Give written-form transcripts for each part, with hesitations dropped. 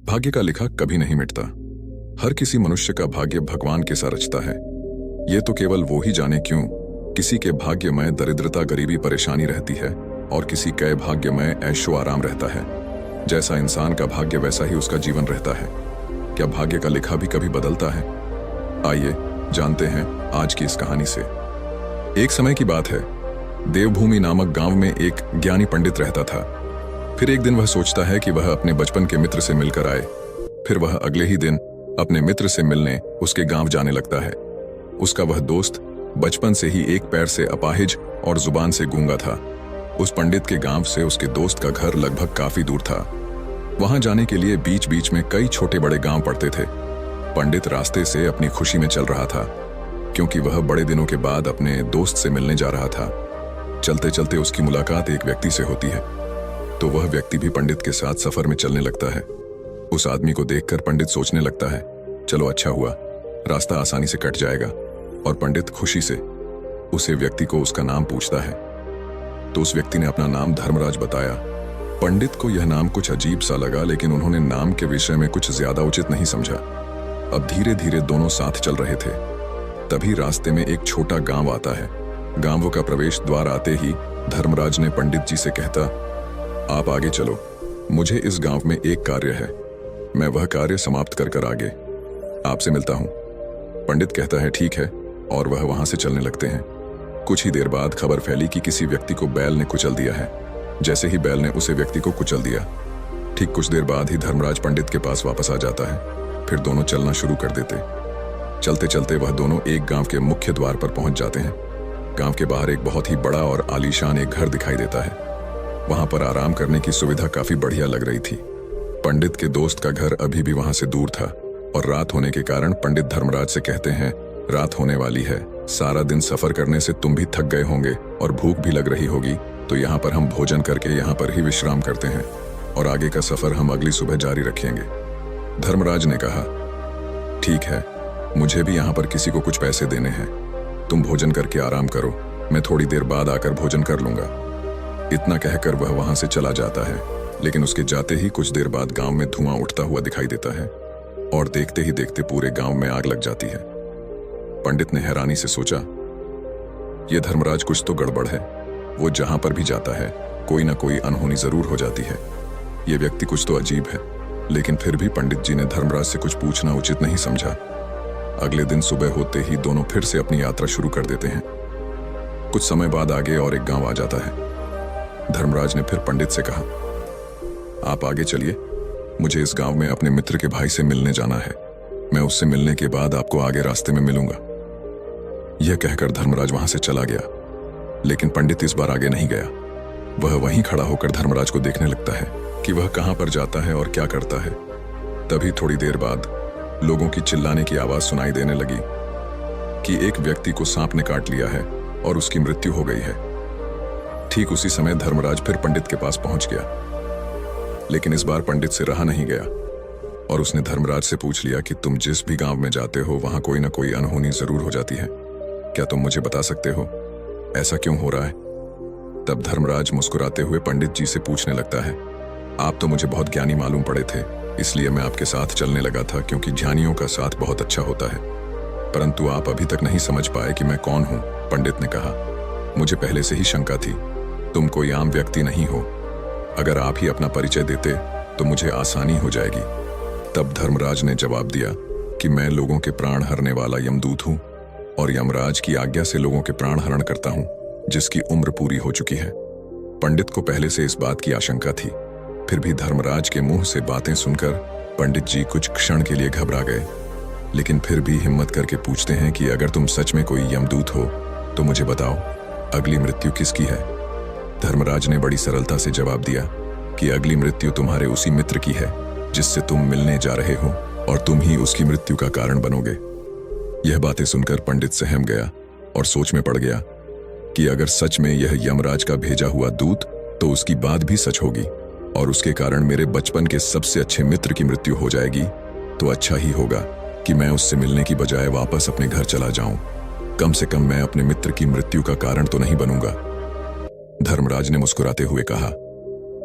भाग्य का लिखा कभी नहीं मिटता। हर किसी मनुष्य का भाग्य भगवान के सा रचता है। ये तो केवल वो ही जाने क्यों किसी के भाग्य में दरिद्रता, गरीबी, परेशानी रहती है और किसी के भाग्य में ऐशो आराम रहता है। जैसा इंसान का भाग्य वैसा ही उसका जीवन रहता है। क्या भाग्य का लिखा भी कभी बदलता है? आइए जानते हैं आज की इस कहानी से। एक समय की बात है, देवभूमि नामक गांव में एक ज्ञानी पंडित रहता था। फिर एक दिन वह सोचता है कि वह अपने बचपन के मित्र से मिलकर आए। फिर वह अगले ही दिन अपने मित्र से मिलने उसके गांव जाने लगता है। उसका वह दोस्त बचपन से ही एक पैर से अपाहिज और जुबान से गूंगा था। उस पंडित के गांव से उसके दोस्त का घर लगभग काफी दूर था। वहां जाने के लिए बीच बीच में कई छोटे बड़े गांव पड़ते थे। पंडित रास्ते से अपनी खुशी में चल रहा था, क्योंकि वह बड़े दिनों के बाद अपने दोस्त से मिलने जा रहा था। चलते चलते उसकी मुलाकात एक व्यक्ति से होती है, तो वह व्यक्ति भी पंडित के साथ सफर में चलने लगता है। उस आदमी को देखकर पंडित सोचने लगता है, चलो अच्छा हुआ, रास्ता आसानी से कट जाएगा। और पंडित खुशी से उसे व्यक्ति को उसका नाम पूछता है, तो उस व्यक्ति ने अपना नाम धर्मराज बताया। पंडित को यह नाम कुछ अजीब सा लगा, लेकिन उन्होंने नाम के विषय में कुछ ज्यादा उचित नहीं समझा। अब धीरे धीरे दोनों साथ चल रहे थे। तभी रास्ते में एक छोटा गांव आता है। गांव का प्रवेश द्वार आते ही धर्मराज ने पंडित जी से कहता, आप आगे चलो, मुझे इस गांव में एक कार्य है, मैं वह कार्य समाप्त कर आगे आपसे मिलता हूं। पंडित कहता है ठीक है, और वह वहां से चलने लगते हैं। कुछ ही देर बाद खबर फैली कि किसी व्यक्ति को बैल ने कुचल दिया है। जैसे ही बैल ने उसे व्यक्ति को कुचल दिया, ठीक कुछ देर बाद ही धर्मराज पंडित के पास वापस आ जाता है। फिर दोनों चलना शुरू कर देते। चलते चलते वह दोनों एक गांव के मुख्य द्वार पर पहुंच जाते हैं। गांव के बाहर एक बहुत ही बड़ा और आलीशान एक घर दिखाई देता है। वहां पर आराम करने की सुविधा काफी बढ़िया लग रही थी। पंडित के दोस्त का घर अभी भी वहां से दूर था, और रात होने के कारण पंडित धर्मराज से कहते हैं, रात होने वाली है, सारा दिन सफर करने से तुम भी थक गए होंगे और भूख भी लग रही होगी, तो यहाँ पर हम भोजन करके यहाँ पर ही विश्राम करते हैं और आगे का सफर हम अगली सुबह जारी रखेंगे। धर्मराज ने कहा, ठीक है, मुझे भी यहाँ पर किसी को कुछ पैसे देने हैं, तुम भोजन करके आराम करो, मैं थोड़ी देर बाद आकर भोजन कर लूंगा। इतना कहकर वह वहां से चला जाता है, लेकिन उसके जाते ही कुछ देर बाद गांव में धुआं उठता हुआ दिखाई देता है, और देखते ही देखते पूरे गांव में आग लग जाती है। पंडित ने हैरानी से सोचा, यह धर्मराज कुछ तो गड़बड़ है, वो जहां पर भी जाता है कोई ना कोई अनहोनी जरूर हो जाती है। ये व्यक्ति कुछ तो अजीब है। लेकिन फिर भी पंडित जी ने धर्मराज से कुछ पूछना उचित नहीं समझा। अगले दिन सुबह होते ही दोनों फिर से अपनी यात्रा शुरू कर देते हैं। कुछ समय बाद आगे और एक गांव आ जाता है। धर्मराज ने फिर पंडित से कहा, आप आगे चलिए, मुझे इस गांव में अपने मित्र के भाई से मिलने जाना है, मैं उससे मिलने के बाद आपको आगे रास्ते में मिलूंगा। यह कहकर धर्मराज वहां से चला गया, लेकिन पंडित इस बार आगे नहीं गया। वह वहीं खड़ा होकर धर्मराज को देखने लगता है कि वह कहां पर जाता है और क्या करता है। तभी थोड़ी देर बाद लोगों की चिल्लाने की आवाज सुनाई देने लगी कि एक व्यक्ति को सांप ने काट लिया है और उसकी मृत्यु हो गई है। ठीक उसी समय धर्मराज फिर पंडित के पास पहुंच गया, लेकिन इस बार पंडित से रहा नहीं गया और उसने धर्मराज से पूछ लिया कि तुम जिस भी गांव में जाते हो वहां कोई ना कोई अनहोनी जरूर हो जाती है, क्या तुम मुझे बता सकते हो ऐसा क्यों हो रहा है? तब धर्मराज मुस्कुराते हुए पंडित जी से पूछने लगता है, आप तो मुझे बहुत ज्ञानी मालूम पड़े थे, इसलिए मैं आपके साथ चलने लगा था, क्योंकि ज्ञानियों का साथ बहुत अच्छा होता है, परंतु आप अभी तक नहीं समझ पाए कि मैं कौन हूं। पंडित ने कहा, मुझे पहले से ही शंका थी, तुम कोई आम व्यक्ति नहीं हो, अगर आप ही अपना परिचय देते तो मुझे आसानी हो जाएगी। तब धर्मराज ने जवाब दिया कि मैं लोगों के प्राण हरने वाला यमदूत हूं और यमराज की आज्ञा से लोगों के प्राण हरण करता हूं, जिसकी उम्र पूरी हो चुकी है। पंडित को पहले से इस बात की आशंका थी, फिर भी धर्मराज के मुंह से बातें सुनकर पंडित जी कुछ क्षण के लिए घबरा गए, लेकिन फिर भी हिम्मत करके पूछते हैं कि अगर तुम सच में कोई यमदूत हो तो मुझे बताओ, अगली मृत्यु किसकी है? धर्मराज ने बड़ी सरलता से जवाब दिया कि अगली मृत्यु तुम्हारे उसी मित्र की है जिससे तुम मिलने जा रहे हो, और तुम ही उसकी मृत्यु का कारण बनोगे। यह बातें सुनकर पंडित सहम गया और सोच में पड़ गया कि अगर सच में यह यमराज का भेजा हुआ दूत, तो उसकी बात भी सच होगी और उसके कारण मेरे बचपन के सबसे अच्छे मित्र की मृत्यु हो जाएगी, तो अच्छा ही होगा कि मैं उससे मिलने की बजाय वापस अपने घर चला जाऊं। कम से कम मैं अपने मित्र की मृत्यु का कारण तो नहीं बनूंगा। धर्मराज ने मुस्कुराते हुए कहा,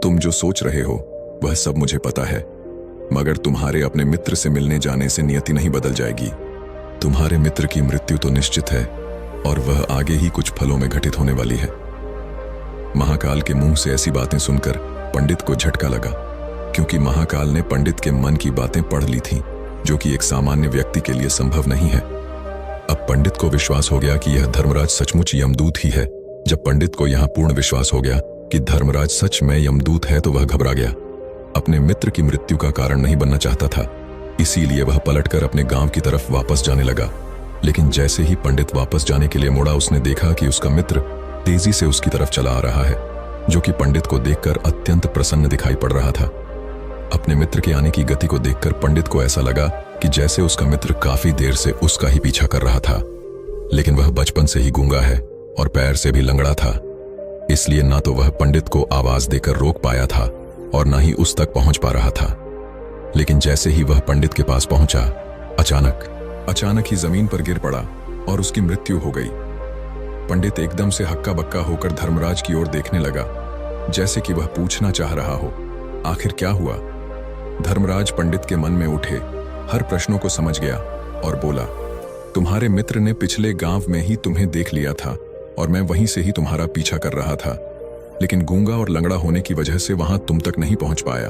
तुम जो सोच रहे हो वह सब मुझे पता है, मगर तुम्हारे अपने मित्र से मिलने जाने से नियति नहीं बदल जाएगी। तुम्हारे मित्र की मृत्यु तो निश्चित है और वह आगे ही कुछ फलों में घटित होने वाली है। महाकाल के मुंह से ऐसी बातें सुनकर पंडित को झटका लगा, क्योंकि महाकाल ने पंडित के मन की बातें पढ़ ली थीं, जो कि एक सामान्य व्यक्ति के लिए संभव नहीं है। अब पंडित को विश्वास हो गया कि यह धर्मराज सचमुच यमदूत ही है। जब पंडित को यहां पूर्ण विश्वास हो गया कि धर्मराज सच में यमदूत है, तो वह घबरा गया। अपने मित्र की मृत्यु का कारण नहीं बनना चाहता था, इसीलिए वह पलटकर अपने गांव की तरफ वापस जाने लगा। लेकिन जैसे ही पंडित वापस जाने के लिए मुड़ा, उसने देखा कि उसका मित्र तेजी से उसकी तरफ चला आ रहा है, जो कि पंडित को देखकर अत्यंत प्रसन्न दिखाई पड़ रहा था। अपने मित्र के आने की गति को देखकर पंडित को ऐसा लगा कि जैसे उसका मित्र काफी देर से उसका ही पीछा कर रहा था। लेकिन वह बचपन से ही गूंगा है और पैर से भी लंगड़ा था, इसलिए ना तो वह पंडित को आवाज देकर रोक पाया था और ना ही उस तक पहुंच पा रहा था। लेकिन जैसे ही वह पंडित के पास पहुंचा, अचानक ही जमीन पर गिर पड़ा और उसकी मृत्यु हो गई। पंडित एकदम से हक्का बक्का होकर धर्मराज की ओर देखने लगा, जैसे कि वह पूछना चाह रहा हो, आखिर क्या हुआ। धर्मराज पंडित के मन में उठे हर प्रश्नों को समझ गया और बोला, तुम्हारे मित्र ने पिछले गांव में ही तुम्हें देख लिया था और मैं वहीं से ही तुम्हारा पीछा कर रहा था, लेकिन गूंगा और लंगड़ा होने की वजह से वहां तुम तक नहीं पहुंच पाया।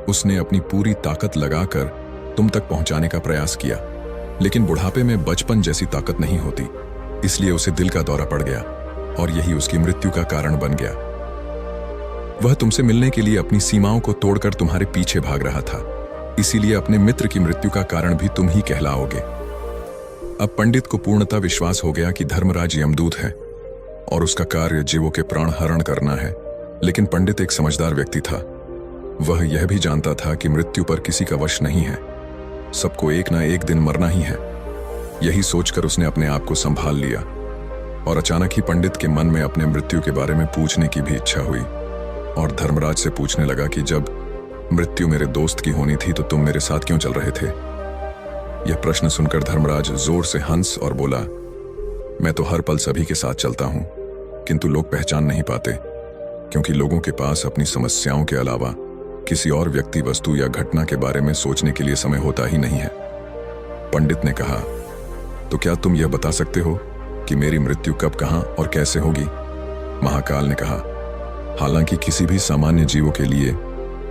उसने अपनी पूरी ताकत लगाकर तुम तक पहुंचाने का प्रयास किया, लेकिन बुढ़ापे में बचपन जैसी ताकत नहीं होती, इसलिए उसे दिल का दौरा पड़ गया और यही उसकी मृत्यु का कारण बन गया। वह तुमसे मिलने के लिए अपनी सीमाओं को तोड़कर तुम्हारे पीछे भाग रहा था, इसीलिए अपने मित्र की मृत्यु का कारण भी तुम ही कहलाओगे। अब पंडित को पूर्णतः विश्वास हो गया कि धर्मराज यमदूत है और उसका कार्य जीवों के प्राण हरण करना है। लेकिन पंडित एक समझदार व्यक्ति था। वह यह भी जानता था कि मृत्यु पर किसी का वश नहीं है, सबको एक ना एक दिन मरना ही है। यही सोचकर उसने अपने आप को संभाल लिया और अचानक ही पंडित के मन में अपने मृत्यु के बारे में पूछने की भी इच्छा हुई और धर्मराज से पूछने लगा कि जब मृत्यु मेरे दोस्त की होनी थी तो तुम मेरे साथ क्यों चल रहे थे। यह प्रश्न सुनकर धर्मराज जोर से हंस और बोला, मैं तो हर पल सभी के साथ चलता हूं, किंतु लोग पहचान नहीं पाते, क्योंकि लोगों के पास अपनी समस्याओं के अलावा किसी और व्यक्ति, वस्तु या घटना के बारे में सोचने के लिए समय होता ही नहीं है। पंडित ने कहा, तो क्या तुम यह बता सकते हो कि मेरी मृत्यु कब, कहां और कैसे होगी। महाकाल ने कहा, हालांकि किसी भी सामान्य जीवों के लिए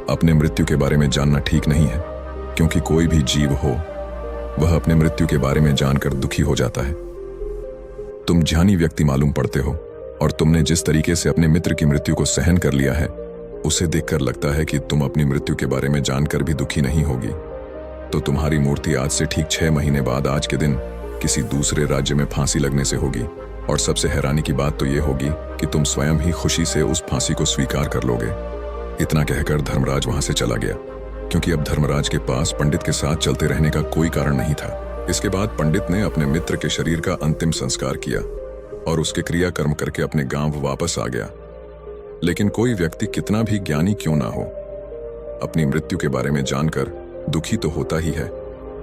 अपने मृत्यु के बारे में जानना ठीक नहीं है, क्योंकि कोई भी जीव हो वह अपने मृत्यु के बारे में जानकर दुखी हो जाता है। तुम ज्ञानी व्यक्ति मालूम पड़ते हो और तुमने जिस तरीके से अपने मित्र की मृत्यु को सहन कर लिया है, उसे देखकर लगता है कि तुम अपनी मृत्यु के बारे में जानकर भी दुखी नहीं होगी। तो तुम्हारी मूर्ति आज से ठीक 6 महीने बाद आज के दिन किसी दूसरे राज्य में फांसी लगने से होगी, और सबसे हैरानी की बात तो यह होगी कि तुम स्वयं ही खुशी से उस फांसी को स्वीकार कर लोगे। इतना कहकर धर्मराज वहां से चला गया, क्योंकि अब धर्मराज के पास पंडित के साथ चलते रहने का कोई कारण नहीं था। इसके बाद पंडित ने अपने मित्र के शरीर का अंतिम संस्कार किया और उसके क्रियाकर्म करके अपने गांव वापस आ गया। लेकिन कोई व्यक्ति कितना भी ज्ञानी क्यों ना हो, अपनी मृत्यु के बारे में जानकर दुखी तो होता ही है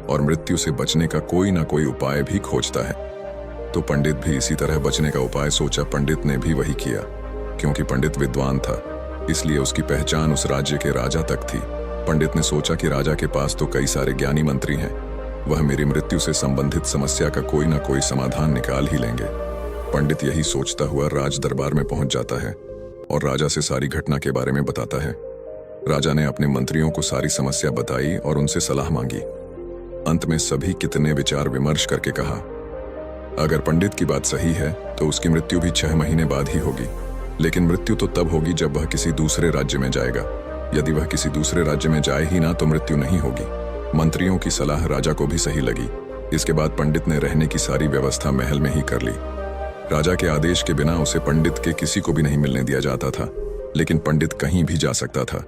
और मृत्यु से बचने का कोई ना कोई उपाय भी खोजता है। तो पंडित भी इसी तरह बचने का उपाय सोचा। पंडित ने भी वही किया। क्योंकि पंडित विद्वान था, इसलिए उसकी पहचान उस राज्य के राजा तक थी। पंडित ने सोचा कि राजा के पास तो कई सारे ज्ञानी मंत्री हैं, वह मेरी मृत्यु से संबंधित समस्या का कोई ना कोई समाधान निकाल ही लेंगे। पंडित यही सोचता हुआ राज दरबार में पहुंच जाता है और राजा से सारी घटना के बारे में बताता है। राजा ने अपने मंत्रियों को सारी समस्या बताई और उनसे सलाह मांगी। अंत में सभी कितने विचार विमर्श करके कहा, अगर पंडित की बात सही है तो उसकी मृत्यु भी 6 महीने बाद ही होगी, लेकिन मृत्यु तो तब होगी जब वह किसी दूसरे राज्य में जाएगा। यदि वह किसी दूसरे राज्य में जाए ही ना तो मृत्यु नहीं होगी। मंत्रियों की सलाह राजा को भी सही लगी। इसके बाद पंडित ने रहने की सारी व्यवस्था महल में ही कर ली। राजा के आदेश के बिना उसे पंडित के किसी को भी नहीं मिलने दिया जाता था, लेकिन पंडित कहीं भी जा सकता था,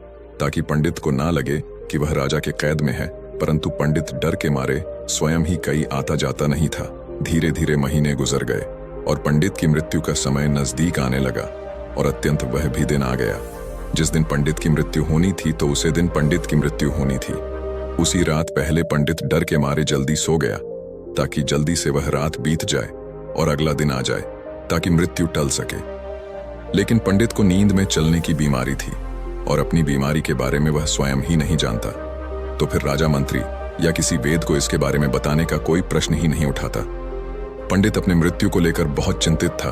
ताकि पंडित को ना लगे कि वह राजा के कैद में है। परंतु पंडित डर के मारे स्वयं ही कहीं आता जाता नहीं था। धीरे धीरे महीने गुजर गए और पंडित की मृत्यु का समय नजदीक आने लगा और अत्यंत वह भी दिन आ गया जिस दिन पंडित की मृत्यु होनी थी। तो उसे दिन पंडित की मृत्यु होनी थी। उसी रात पहले पंडित डर के मारे जल्दी सो गया, ताकि जल्दी से वह रात बीत जाए और अगला दिन आ जाए, ताकि मृत्यु टल सके। लेकिन पंडित को नींद में चलने की बीमारी थी और अपनी बीमारी के बारे में वह स्वयं ही नहीं जानता। तो फिर राजा मंत्री या किसी वेद को इसके बारे में बताने का कोई प्रश्न ही नहीं उठाता। पंडित अपने मृत्यु को लेकर बहुत चिंतित था।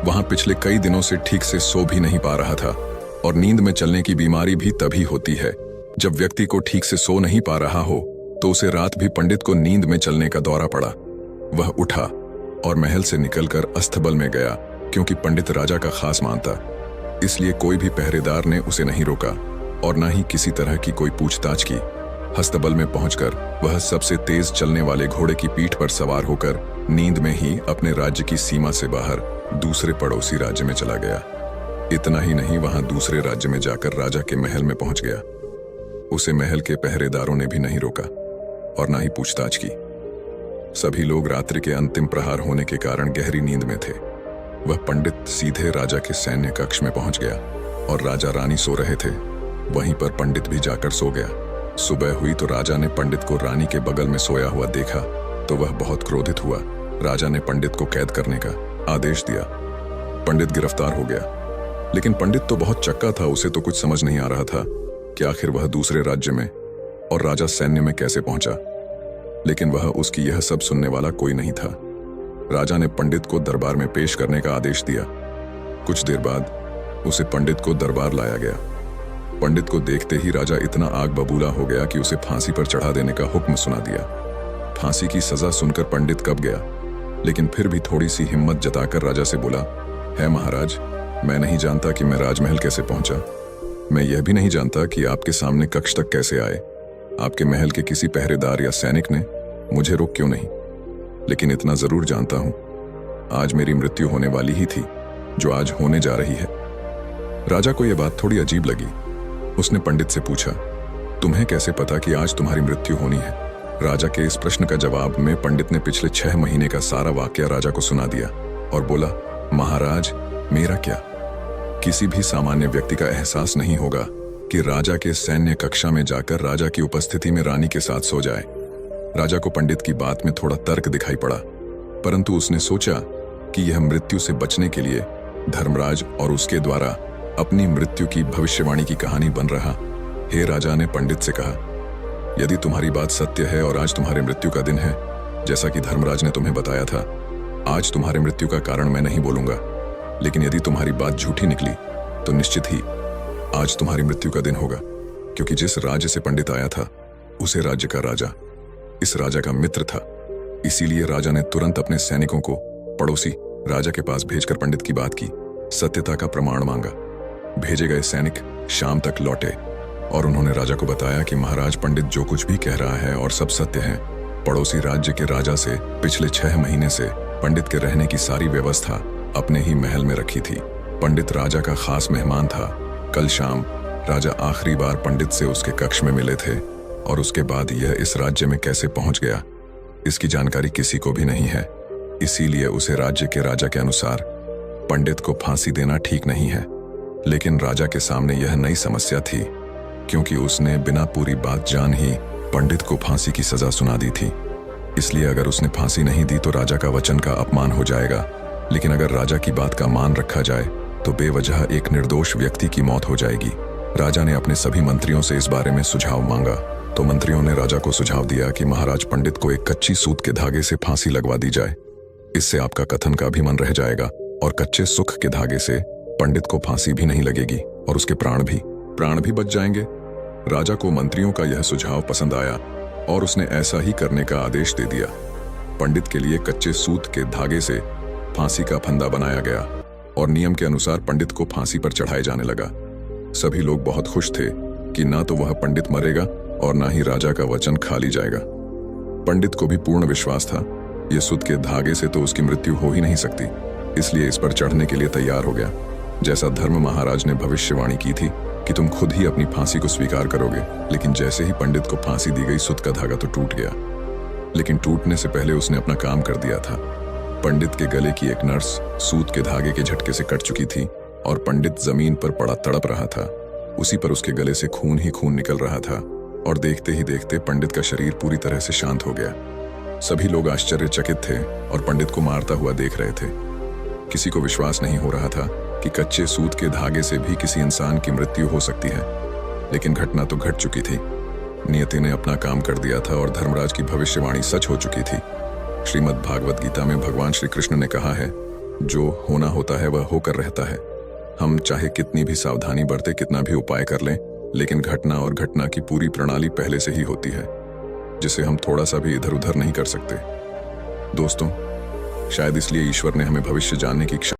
वहां पिछले कई दिनों से ठीक से सो भी नहीं पा रहा था, और नींद में चलने की बीमारी भी तभी होती है जब व्यक्ति को ठीक से सो नहीं पा रहा हो। तो उसे रात भी पंडित को नींद में चलने का दौरा पड़ा। वह उठा और महल से निकलकर अस्तबल में गया, क्योंकि पंडित राजा का खास मानता। इसलिए कोई भी पहरेदार ने उसे नहीं रोका और न ही किसी तरह की कोई पूछताछ की। अस्तबल में पहुंचकर वह सबसे तेज चलने वाले घोड़े की पीठ पर सवार होकर नींद में ही अपने राज्य की सीमा से बाहर दूसरे पड़ोसी राज्य में चला गया। इतना ही नहीं, वहां दूसरे राज्य में जाकर राजा के महल में पहुंच गया। उसे महल के पहरेदारों ने भी नहीं रोका और ना ही पूछताछ की। सभी लोग रात्रि के अंतिम प्रहार होने के कारण गहरी नींद में थे। वह पंडित सीधे राजा के सैन्य कक्ष में पहुंच गया और राजा रानी सो रहे थे। वहीं पर पंडित भी जाकर सो गया। सुबह हुई तो राजा ने पंडित को रानी के बगल में सोया हुआ देखा तो वह बहुत क्रोधित हुआ। राजा ने पंडित को कैद करने का आदेश दिया। पंडित गिरफ्तार हो गया, लेकिन पंडित तो बहुत चक्का था। उसे तो कुछ समझ नहीं आ रहा था कि आखिर वह दूसरे राज्य में और राजा सैन्य में कैसे पहुंचा। लेकिन वह उसकी यह सब सुनने वाला कोई नहीं था। राजा ने पंडित को दरबार में पेश करने का आदेश दिया। कुछ देर बाद उसे पंडित को दरबार लाया गया। पंडित को देखते ही राजा इतना आग बबूला हो गया कि उसे फांसी पर चढ़ा देने का हुक्म सुना दिया। फांसी की सजा सुनकर पंडित कब गया, लेकिन फिर भी थोड़ी सी हिम्मत जताकर राजा से बोला, है महाराज, मैं नहीं जानता कि मैं राजमहल कैसे पहुंचा। मैं यह भी नहीं जानता कि आपके सामने कक्ष तक कैसे आए। आपके महल के किसी पहरेदार या सैनिक ने मुझे रोक क्यों नहीं। लेकिन इतना जरूर जानता हूं, आज मेरी मृत्यु होने वाली ही थी, जो आज होने जा रही है। राजा को यह बात थोड़ी अजीब लगी। उसने पंडित से पूछा, तुम्हें कैसे पता कि आज तुम्हारी मृत्यु होनी है। राजा के इस प्रश्न का जवाब में पंडित ने पिछले 6 महीने का सारा वाकया राजा को सुना दिया और बोला, महाराज, मेरा क्या, किसी भी सामान्य व्यक्ति का एहसास नहीं होगा कि राजा के सैन्य कक्षा में जाकर राजा की उपस्थिति में रानी के साथ सो जाए। राजा को पंडित की बात में थोड़ा तर्क दिखाई पड़ा, परंतु उसने सोचा कि यह मृत्यु से बचने के लिए धर्मराज और उसके द्वारा अपनी मृत्यु की भविष्यवाणी की कहानी बन रहा। हे राजा ने पंडित से कहा, यदि तुम्हारी बात सत्य है और आज तुम्हारे मृत्यु का दिन है, जैसा कि धर्मराज ने तुम्हें बताया था, आज तुम्हारे मृत्यु का कारण मैं नहीं बोलूंगा। लेकिन यदि तुम्हारी बात झूठी निकली तो निश्चित ही आज तुम्हारी मृत्यु का दिन होगा, क्योंकि जिस राज्य से पंडित आया था उसे राज्य का राजा इस राजा का मित्र था। इसीलिए राजा ने तुरंत अपने सैनिकों को पड़ोसी राजा के पास भेजकर पंडित की बात की सत्यता का प्रमाण मांगा। भेजे गए सैनिक शाम तक लौटे और उन्होंने राजा को बताया कि महाराज, पंडित जो कुछ भी कह रहा है और सब सत्य है। पड़ोसी राज्य के राजा से पिछले 6 महीने से पंडित के रहने की सारी व्यवस्था अपने ही महल में रखी थी। पंडित राजा का खास मेहमान था। कल शाम राजा आखिरी बार पंडित से उसके कक्ष में मिले थे और उसके बाद यह इस राज्य में कैसे पहुंच गया, इसकी जानकारी किसी को भी नहीं है। इसीलिए उसे राज्य के राजा के अनुसार पंडित को फांसी देना ठीक नहीं है। लेकिन राजा के सामने यह नई समस्या थी, क्योंकि उसने बिना पूरी बात जान ही पंडित को फांसी की सजा सुना दी थी। इसलिए अगर उसने फांसी नहीं दी तो राजा का वचन का अपमान हो जाएगा। लेकिन अगर राजा की बात का मान रखा जाए तो बेवजह एक निर्दोष व्यक्ति की मौत हो जाएगी। राजा ने अपने सभी मंत्रियों से इस बारे में सुझाव मांगा तो मंत्रियों ने राजा को सुझाव दिया कि महाराज, पंडित को एक कच्ची सूत के धागे से फांसी लगवा दी जाए। इससे आपका कथन का भी मन रह जाएगा और कच्चे सुख के धागे से पंडित को फांसी भी नहीं लगेगी और उसके प्राण भी बच जाएंगे। राजा को मंत्रियों का यह सुझाव पसंद आया और उसने ऐसा ही करने का आदेश दे दिया। पंडित के लिए कच्चे सूत के धागे से फांसी का फंदा बनाया गया और नियम के अनुसार पंडित को फांसी पर चढ़ाया जाने लगा। सभी लोग बहुत खुश थे कि ना तो वह पंडित मरेगा और ना ही राजा का वचन खाली जाएगा। पंडित को भी पूर्ण विश्वास था, ये सूत के धागे से तो उसकी मृत्यु हो ही नहीं सकती, इसलिए इस पर चढ़ने के लिए तैयार हो गया। जैसा धर्म महाराज ने भविष्यवाणी की थी कि तुम खुद ही अपनी फांसी को स्वीकार करोगे। लेकिन जैसे ही पंडित को फांसी दी गई, सूत का धागा तो टूट गया, लेकिन टूटने से पहले उसने अपना काम कर दिया था। पंडित के गले की एक नर्स सूत के धागे के झटके से कट चुकी थी और पंडित जमीन पर पड़ा तड़प रहा था। उसी पर उसके गले से खून ही खून निकल रहा था और देखते ही देखते पंडित का शरीर पूरी तरह से शांत हो गया। सभी लोग आश्चर्यचकित थे और पंडित को मारता हुआ देख रहे थे। किसी को विश्वास नहीं हो रहा था कि कच्चे सूत के धागे से भी किसी इंसान की मृत्यु हो सकती है, लेकिन घटना तो घट चुकी थी। नियति ने अपना काम कर दिया था और धर्मराज की भविष्यवाणी सच हो चुकी थी। श्रीमद् भागवत गीता में भगवान श्री कृष्ण ने कहा है, जो होना होता है वह होकर रहता है। हम चाहे कितनी भी सावधानी बरते, कितना भी उपाय कर लें, लेकिन घटना और घटना की पूरी प्रणाली पहले से ही होती है, जिसे हम थोड़ा सा भी इधर उधर नहीं कर सकते। दोस्तों, शायद इसलिए ईश्वर ने हमें भविष्य जानने की